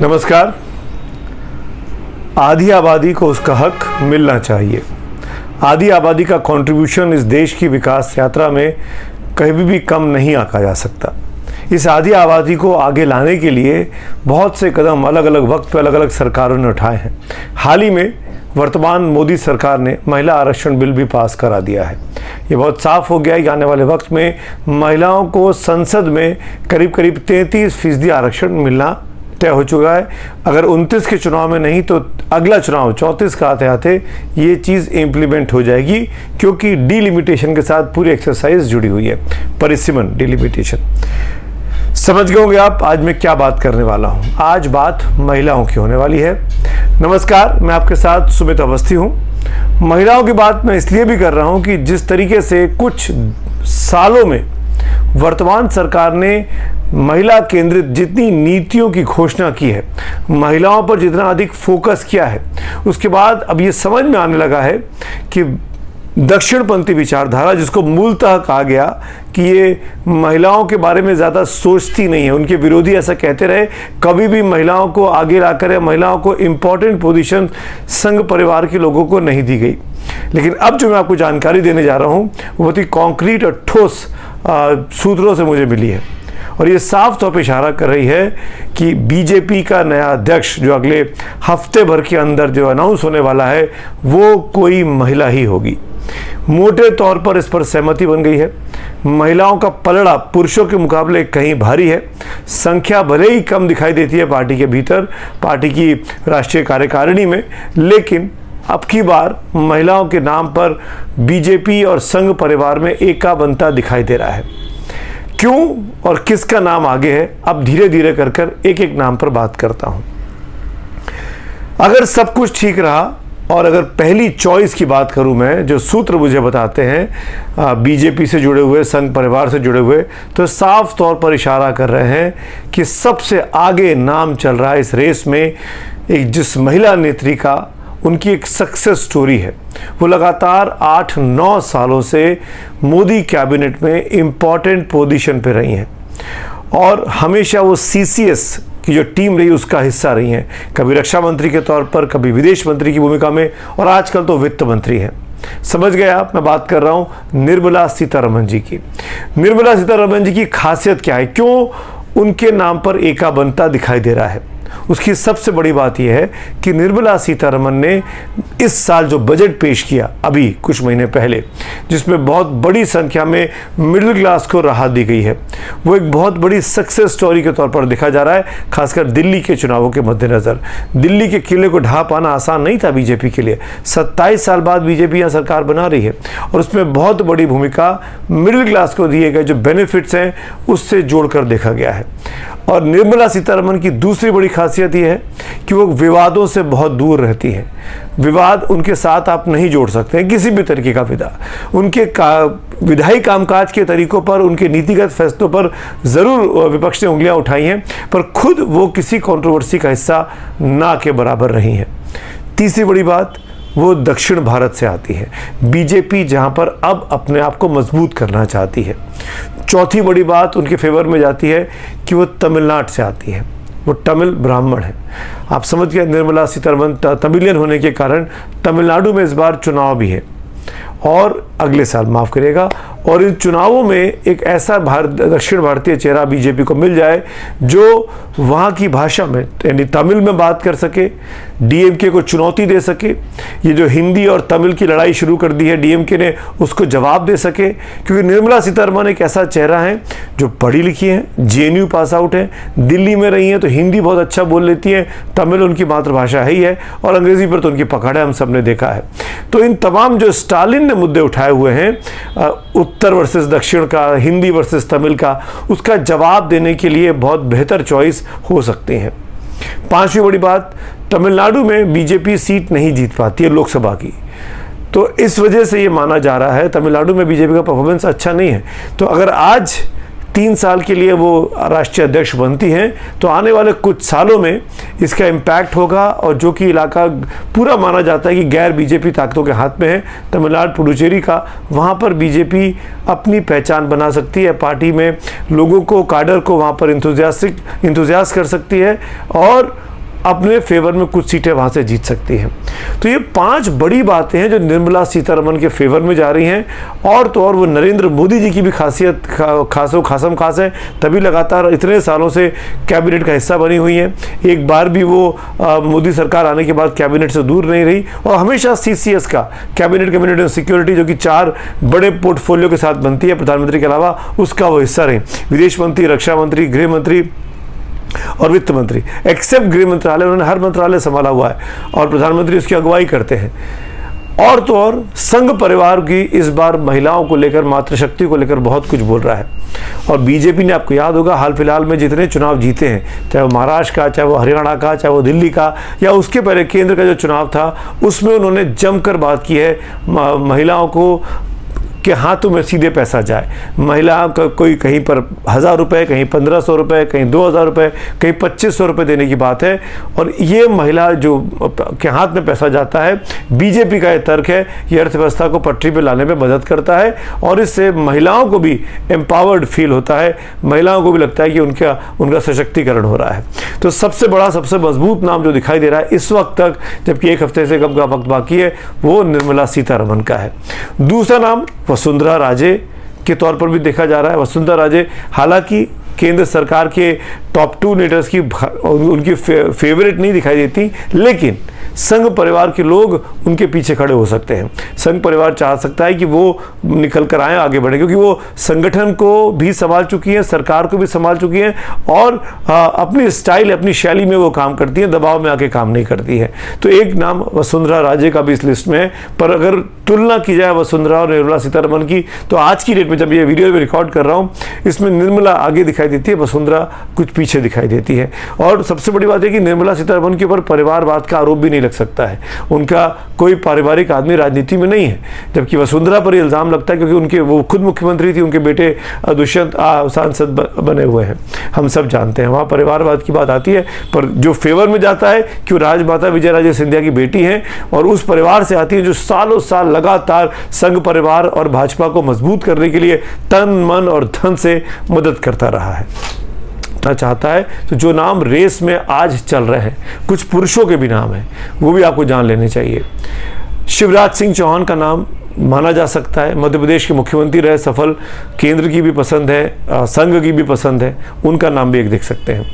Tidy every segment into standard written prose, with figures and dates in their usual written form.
नमस्कार। आधी आबादी को उसका हक मिलना चाहिए। आधी आबादी का कंट्रीब्यूशन इस देश की विकास यात्रा में कभी भी कम नहीं आंका जा सकता। इस आधी आबादी को आगे लाने के लिए बहुत से कदम अलग अलग वक्त पर अलग अलग सरकारों ने उठाए हैं। हाल ही में वर्तमान मोदी सरकार ने महिला आरक्षण बिल भी पास करा दिया है। ये बहुत साफ हो गया है कि आने वाले वक्त में महिलाओं को संसद में करीब करीब 33% आरक्षण मिलना तय हो चुका है। अगर 29 के चुनाव में नहीं तो अगला चुनाव 34 का आते आते ये चीज़ इम्प्लीमेंट हो जाएगी, क्योंकि डिलिमिटेशन के साथ पूरी एक्सरसाइज जुड़ी हुई है। परिसीमन डिलिमिटेशन समझ गए होंगे आप आज मैं क्या बात करने वाला हूँ। आज बात महिलाओं की होने वाली है। नमस्कार, मैं आपके साथ सुमित अवस्थी हूँ। महिलाओं की बात मैं इसलिए भी कर रहा हूँ कि जिस तरीके से कुछ सालों में वर्तमान सरकार ने महिला केंद्रित जितनी नीतियों की घोषणा की है, महिलाओं पर जितना अधिक फोकस किया है, उसके बाद अब ये समझ में आने लगा है कि दक्षिणपंथी विचारधारा, जिसको मूलतः कहा गया कि ये महिलाओं के बारे में ज़्यादा सोचती नहीं है, उनके विरोधी ऐसा कहते रहे, कभी भी महिलाओं को आगे लाकर या महिलाओं को इम्पोर्टेंट पोजीशन संघ परिवार के लोगों को नहीं दी गई। लेकिन अब जो मैं आपको जानकारी देने जा रहा हूँ वो बहुत ही कॉन्क्रीट और ठोस सूत्रों से मुझे मिली है, और ये साफ तौर पर इशारा कर रही है कि बीजेपी का नया अध्यक्ष जो अगले हफ्ते भर के अंदर जो अनाउंस होने वाला है वो कोई महिला ही होगी। मोटे तौर पर इस पर सहमति बन गई है। महिलाओं का पलड़ा पुरुषों के मुकाबले कहीं भारी है। संख्या भले ही कम दिखाई देती है पार्टी के भीतर, पार्टी की राष्ट्रीय कार्यकारिणी में, लेकिन अब की बार महिलाओं के नाम पर बीजेपी और संघ परिवार में एका बनता दिखाई दे रहा है। क्यों और किसका नाम आगे है, अब धीरे धीरे कर एक एक नाम पर बात करता हूं। अगर सब कुछ ठीक रहा और अगर पहली चॉइस की बात करूं मैं, जो सूत्र मुझे बताते हैं बीजेपी से जुड़े हुए, संघ परिवार से जुड़े हुए, तो साफ तौर पर इशारा कर रहे हैं कि सबसे आगे नाम चल रहा है इस रेस में एक जिस महिला नेत्री का, उनकी एक सक्सेस स्टोरी है। वो लगातार 8-9 सालों से मोदी कैबिनेट में इम्पॉर्टेंट पोजीशन पे रही हैं और हमेशा वो सीसीएस की जो टीम रही उसका हिस्सा रही हैं, कभी रक्षा मंत्री के तौर पर, कभी विदेश मंत्री की भूमिका में, और आजकल तो वित्त मंत्री हैं। समझ गए आप, मैं बात कर रहा हूँ निर्मला सीतारमण जी की। निर्मला सीतारमण जी की खासियत क्या है, क्यों उनके नाम पर एका बनता दिखाई दे रहा है? उसकी सबसे बड़ी बात यह है कि निर्मला सीतारमण ने इस साल जो बजट पेश किया अभी कुछ महीने पहले, जिसमें बहुत बड़ी संख्या में मिडिल क्लास को राहत दी गई है, वो एक बहुत बड़ी सक्सेस स्टोरी के तौर पर देखा जा रहा है। खासकर दिल्ली के चुनावों के मद्देनज़र दिल्ली के किले को ढा पाना आसान नहीं था बीजेपी के लिए। 27 साल बाद बीजेपी यहाँ सरकार बना रही है और उसमें बहुत बड़ी भूमिका मिडिल क्लास को दिए गए जो बेनिफिट्स हैं उससे जोड़कर देखा गया है। और निर्मला सीतारमण की दूसरी बड़ी खासियत यह है कि वो विवादों से बहुत दूर रहती हैं। विवाद उनके साथ आप नहीं जोड़ सकते हैं, किसी भी तरीके का उनके विधायी कामकाज के तरीकों पर, उनके नीतिगत फैसलों पर ज़रूर विपक्ष ने उंगलियां उठाई हैं, पर खुद वो किसी कंट्रोवर्सी का हिस्सा ना के बराबर रही हैं। तीसरी बड़ी बात, वो दक्षिण भारत से आती है। बीजेपी जहां पर अब अपने आप को मजबूत करना चाहती है। चौथी बड़ी बात उनके फेवर में जाती है कि वो तमिलनाडु से आती है, वो तमिल ब्राह्मण है। आप समझ गए, निर्मला सीतारमण तमिलियन होने के कारण तमिलनाडु में इस बार चुनाव भी है और अगले साल, माफ़ करिएगा, और इन चुनावों में एक ऐसा दक्षिण भारतीय चेहरा बीजेपी को मिल जाए जो वहाँ की भाषा में यानी तमिल में बात कर सके, डीएमके को चुनौती दे सके। ये जो हिंदी और तमिल की लड़ाई शुरू कर दी है डीएमके ने, उसको जवाब दे सके, क्योंकि निर्मला सीतारमण एक ऐसा चेहरा है जो पढ़ी लिखी हैं, जेएनयू पास आउट है, दिल्ली में रही हैं तो हिंदी बहुत अच्छा बोल लेती हैं, तमिल उनकी मातृभाषा ही है, और अंग्रेज़ी पर तो उनकी पकड़ है, हम सब ने देखा है। तो इन तमाम जो स्टालिन ने मुद्दे उठाए हुए हैं, उत्तर वर्सेस दक्षिण का, हिंदी वर्सेस तमिल का, उसका जवाब देने के लिए बहुत बेहतर चॉइस हो सकते हैं। पांचवी बड़ी बात, तमिलनाडु में बीजेपी सीट नहीं जीत पाती है लोकसभा की, तो इस वजह से ये माना जा रहा है तमिलनाडु में बीजेपी का परफॉर्मेंस अच्छा नहीं है। तो अगर आज 3 साल के लिए वो राष्ट्रीय अध्यक्ष बनती हैं तो आने वाले कुछ सालों में इसका इम्पैक्ट होगा, और जो कि इलाका पूरा माना जाता है कि गैर बीजेपी ताकतों के हाथ में है, तमिलनाडु पुडुचेरी का, वहाँ पर बीजेपी अपनी पहचान बना सकती है, पार्टी में लोगों को, काडर को वहाँ पर इंथुजियास्ट कर सकती है, और अपने फेवर में कुछ सीटें वहाँ से जीत सकती हैं। तो ये 5 बड़ी बातें हैं जो निर्मला सीतारमण के फेवर में जा रही हैं। और तो और वो नरेंद्र मोदी जी की भी खासियत खासम खास है, तभी लगातार इतने सालों से कैबिनेट का हिस्सा बनी हुई हैं। एक बार भी वो मोदी सरकार आने के बाद कैबिनेट से दूर नहीं रही और हमेशा CCS का कैबिनेट कम्युनिटी एंड सिक्योरिटी, जो कि 4 बड़े पोर्टफोलियो के साथ बनती है प्रधानमंत्री के अलावा, उसका वो हिस्सा रही। विदेश मंत्री, रक्षा मंत्री, गृह मंत्री और वित्त मंत्री, एक्सेप्ट गृह मंत्रालय, उन्होंने हर मंत्रालय संभाला हुआ है और प्रधानमंत्री उसकी अगुवाई करते हैं। और तो और संघ परिवार की इस बार महिलाओं को लेकर, मातृशक्ति को लेकर बहुत कुछ बोल रहा है। और बीजेपी ने, आपको याद होगा, हाल फिलहाल में जितने चुनाव जीते हैं, चाहे वो महाराष्ट्र का, चाहे वो हरियाणा का, चाहे वो दिल्ली का, या उसके पहले केंद्र का जो चुनाव था, उसमें उन्होंने जमकर बात की है महिलाओं को कि हाथों में सीधे पैसा जाए। महिला का कोई कहीं पर 1000 रुपये, कहीं 1500 रुपये, कहीं 2000 रुपये, कहीं 2500 रुपये देने की बात है। और ये महिला जो के हाथ में पैसा जाता है, बीजेपी का ये तर्क है, ये अर्थव्यवस्था को पटरी पे लाने में मदद करता है और इससे महिलाओं को भी एम्पावर्ड फील होता है, महिलाओं को भी लगता है कि उनका सशक्तिकरण हो रहा है। तो सबसे बड़ा, सबसे मजबूत नाम जो दिखाई दे रहा है इस वक्त तक, जबकि 1 हफ्ते से कम का वक्त बाकी है, वो निर्मला सीतारमण का है। दूसरा नाम वसुंधरा राजे के तौर पर भी देखा जा रहा है। वसुंधरा राजे हालांकि केंद्र सरकार के टॉप 2 लीडर्स की उनकी फेवरेट नहीं दिखाई देती, लेकिन संघ परिवार के लोग उनके पीछे खड़े हो सकते हैं। संघ परिवार चाह सकता है कि वो निकल कर आए, आगे बढ़े, क्योंकि वो संगठन को भी संभाल चुकी हैं, सरकार को भी संभाल चुकी हैं और अपनी स्टाइल, अपनी शैली में वो काम करती हैं, दबाव में आके काम नहीं करती हैं। तो एक नाम वसुंधरा राजे का भी इस लिस्ट में है। पर अगर तुलना की जाए वसुंधरा और निर्मला सीतारमण की, तो आज की डेट में जब ये वीडियो में रिकॉर्ड कर रहा हूँ, इसमें निर्मला आगे दिखाई देती है, वसुंधरा कुछ पीछे दिखाई देती है। और सबसे बड़ी बात है कि निर्मला सीतारमण के ऊपर परिवारवाद का आरोप भी नहीं लग सकता है, उनका कोई पारिवारिक आदमी राजनीति में नहीं है। जबकि वसुंधरा पर इल्जाम लगता है क्योंकि वो खुद मुख्यमंत्री थी, उनके बेटे दुष्यंत सांसद बने हुए हैं, हम सब जानते हैं, वहाँ परिवारवाद की बात आती है। पर जो फेवर में जाता है कि राजमाता विजयराजे सिंधिया की बेटी हैं और उस परिवार से आती है जो सालों साल लगातार संघ परिवार और भाजपा को मजबूत करने के लिए तन, मन और धन से मदद करता रहा है, चाहता है। तो जो नाम रेस में आज चल रहे हैं, कुछ पुरुषों के भी नाम हैं, वो भी आपको जान लेने चाहिए। शिवराज सिंह चौहान का नाम माना जा सकता है, मध्य प्रदेश के मुख्यमंत्री रहे, सफल, केंद्र की भी पसंद है, संघ की भी पसंद है, उनका नाम भी एक देख सकते हैं।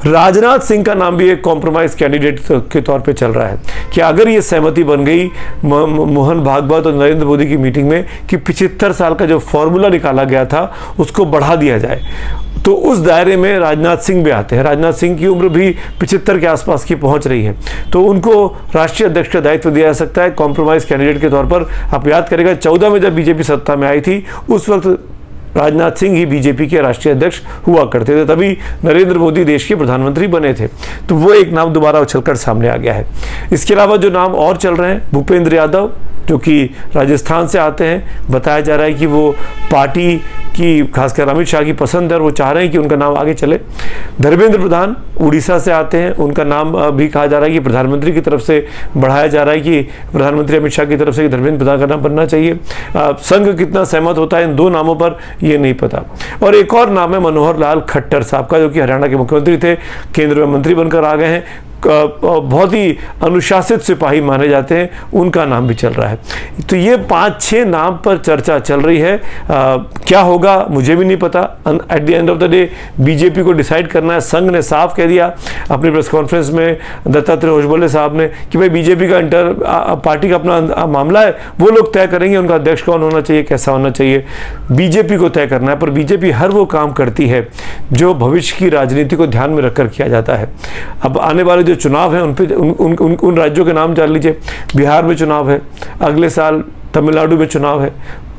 राजनाथ सिंह का नाम भी एक कॉम्प्रोमाइज कैंडिडेट के तौर पे चल रहा है कि अगर ये सहमति बन गई मोहन भागवत और नरेंद्र मोदी की मीटिंग में कि 75 साल का जो फॉर्मूला निकाला गया था उसको बढ़ा दिया जाए, तो उस दायरे में राजनाथ सिंह भी आते हैं। राजनाथ सिंह की उम्र भी 75 के आसपास की पहुंच रही है, तो उनको राष्ट्रीय अध्यक्ष का दायित्व दिया जा सकता है कॉम्प्रोमाइज कैंडिडेट के तौर पर। आप याद करेगा 14 में जब बीजेपी सत्ता में आई थी, उस वक्त राजनाथ सिंह ही बीजेपी के राष्ट्रीय अध्यक्ष हुआ करते थे, तभी नरेंद्र मोदी देश के प्रधानमंत्री बने थे। तो वो एक नाम दोबारा उछलकर सामने आ गया है। इसके अलावा जो नाम और चल रहे हैं, भूपेंद्र यादव जो कि राजस्थान से आते हैं, बताया जा रहा है कि वो पार्टी की, खासकर अमित शाह की पसंद है और वो चाह रहे हैं कि उनका नाम आगे चले। धर्मेंद्र प्रधान उड़ीसा से आते हैं, उनका नाम भी कहा जा रहा है कि प्रधानमंत्री की तरफ से बढ़ाया जा रहा है कि प्रधानमंत्री अमित शाह की तरफ से धर्मेंद्र प्रधान का नाम बनना चाहिए। संघ कितना सहमत होता है इन 2 नामों पर, ये नहीं पता। और एक और नाम है मनोहर लाल खट्टर साहब का, जो कि हरियाणा के मुख्यमंत्री थे, केंद्र में मंत्री बनकर आ गए हैं, बहुत ही अनुशासित सिपाही माने जाते हैं, उनका नाम भी चल रहा है। तो ये 5-6 नाम पर चर्चा चल रही है। क्या होगा मुझे भी नहीं पता। At the end of the day BJP को डिसाइड करना है। संघ ने साफ कह दिया अपनी प्रेस कॉन्फ्रेंस में, दत्तात्रेय होसबले साहब ने, कि भाई बीजेपी का पार्टी का अपना मामला है, वो लोग तय करेंगे उनका अध्यक्ष कौन होना चाहिए, कैसा होना चाहिए, बीजेपी को तय करना है। पर बीजेपी हर वो काम करती है जो भविष्य की राजनीति को ध्यान में रखकर किया जाता है। अब आने वाले जो चुनाव है उन राज्यों के नाम जान लीजिए। बिहार में चुनाव है, अगले साल तमिलनाडु में चुनाव है,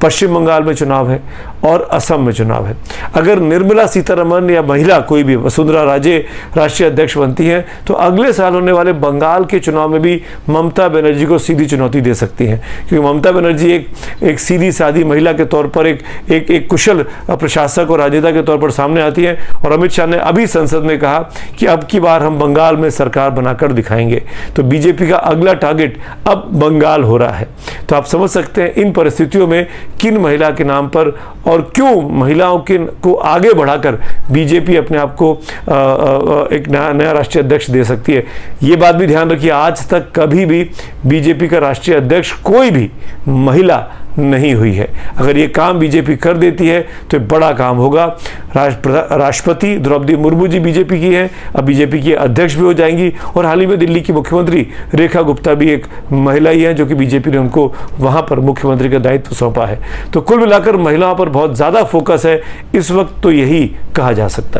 पश्चिम बंगाल में चुनाव है और असम में चुनाव है। अगर निर्मला सीतारमण या महिला कोई भी, वसुंधरा राजे राष्ट्रीय अध्यक्ष बनती हैं, तो अगले साल होने वाले बंगाल के चुनाव में भी ममता बनर्जी को सीधी चुनौती दे सकती हैं, क्योंकि ममता बनर्जी एक सीधी सादी महिला के तौर पर एक कुशल प्रशासक और राजनेता के तौर पर सामने आती है। और अमित शाह ने अभी संसद में कहा कि अब की बार हम बंगाल में सरकार बनाकर दिखाएंगे। तो बीजेपी का अगला टारगेट अब बंगाल हो रहा है। तो आप समझ सकते हैं इन परिस्थितियों में किन महिला के नाम पर और क्यों महिलाओं को आगे बढ़ाकर बीजेपी अपने आप को एक नया राष्ट्रीय अध्यक्ष दे सकती है। ये बात भी ध्यान रखिए, आज तक कभी भी बीजेपी का राष्ट्रीय अध्यक्ष कोई भी महिला नहीं हुई है। अगर ये काम बीजेपी कर देती है तो बड़ा काम होगा। राष्ट्रपति द्रौपदी मुर्मू जी बीजेपी की हैं, अब बीजेपी की अध्यक्ष भी हो जाएंगी, और हाल ही में दिल्ली की मुख्यमंत्री रेखा गुप्ता भी एक महिला ही हैं जो कि बीजेपी ने उनको वहां पर मुख्यमंत्री का दायित्व सौंपा है। तो कुल मिलाकर महिलाओं पर बहुत ज़्यादा फोकस है इस वक्त, तो यही कहा जा सकता है।